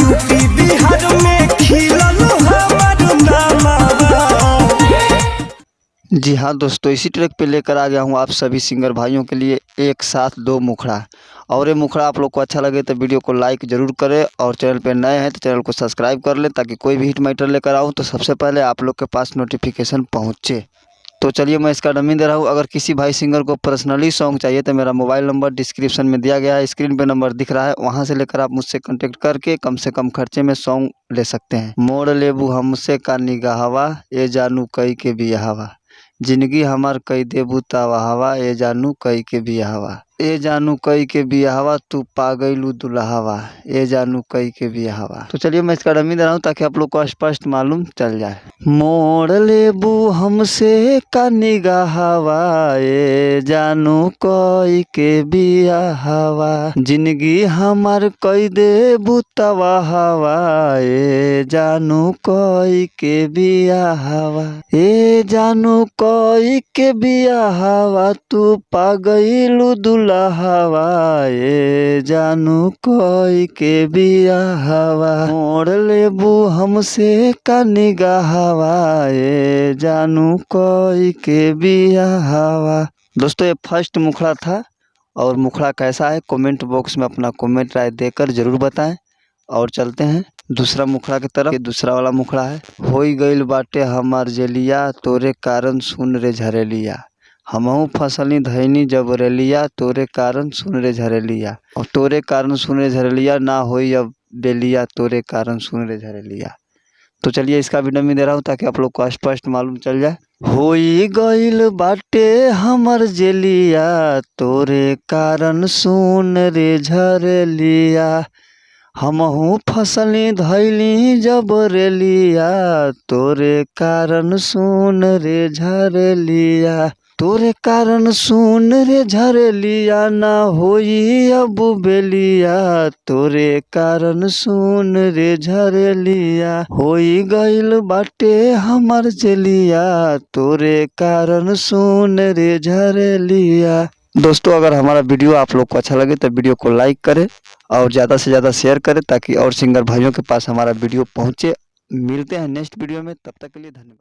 UP Bihar में खिलल हमार नामावा। जी हाँ दोस्तों, इसी ट्रैक पे लेकर आ गया हूँ आप सभी सिंगर भाइयों के लिए एक साथ दो मुखड़ा। और ये मुखड़ा आप लोग को अच्छा लगे तो वीडियो को लाइक ज़रूर करें, और चैनल पे नए हैं तो चैनल को सब्सक्राइब कर लें, ताकि कोई भी हिट मैटर लेकर आऊँ तो सबसे पहले आप लोग के पास नोटिफिकेशन पहुँचे। तो चलिए मैं इसका डमी दे रहा हूँ। अगर किसी भाई सिंगर को पर्सनली सॉन्ग चाहिए तो मेरा मोबाइल नंबर डिस्क्रिप्शन में दिया गया है, स्क्रीन पे नंबर दिख रहा है, वहाँ से लेकर आप मुझसे कॉन्टेक्ट करके कम से कम खर्चे में सॉन्ग ले सकते हैं। मोड़ लेबू हमसे का निगाहवा, ए जानू कई के बियाहवा, जिंदगी हमार कई देबू तवाहवा, ए जानू कई के बियाहवा, ए जानू कई के बियाहवा, तू पा गईलू दुल्हावा, ए जानू कई के बियाहवा। तो चलिए मैं इसका डमी दे रहा हूँ ताकि आप लोग को स्पष्ट मालूम चल जाए। मोड़ लेबू हमसे का निगाहवा, ए जानू कई के बियाहवा, जिंदगी हमार कई देबू तवाहवा, ए जानू कई के बियाहवा, ए जानू कई के बियाहवा, तू पा गईलू दुल्हावा, ए जानू कई के बियाहवा, मोड़ लेबू हमसे का निगाहवा, ए जानू कई के बियाहवा। दोस्तों ये फर्स्ट मुखड़ा था, और मुखड़ा कैसा है कमेंट बॉक्स में अपना कमेंट राय देकर जरूर बताएं। और चलते हैं दूसरा मुखड़ा की तरफ। ये दूसरा वाला मुखड़ा है। होई गईल बाटे हमार जेलिया, तोरे कारण सुन रे झरेलिया, हमहू फसली धैनी जब रेलिया, तोरे कारण सुन रे झरेलिया, और तोरे कारण सुन रे झरेलिया, ना होई अब बेलिया, तोरे कारण सुन रे झरेलिया। तो चलिए इसका भी डमी दे रहा हूँ ताकि आप लोग को स्पष्ट मालूम चल जाए। होई गईल बाटे हमर जेलिया, तोरे कारण सुन रे झरेलिया, हमहू फसली धैली जब रेलिया, तोरे कारण सुन रे झरेलिया, तोरे कारण सुन रे झरेलिया, ना होई अब बेलिया, तोरे कारण सुन रे झरेलिया, होई गईल बाटे हमर जेलिया, तोरे कारण सुन रे झरेलिया। दोस्तों अगर हमारा वीडियो आप लोग को अच्छा लगे तो वीडियो को लाइक करें और ज़्यादा से ज़्यादा शेयर करें, ताकि और सिंगर भाइयों के पास हमारा वीडियो पहुँचे। मिलते हैं नेक्स्ट वीडियो में, तब तक के लिए धन्यवाद।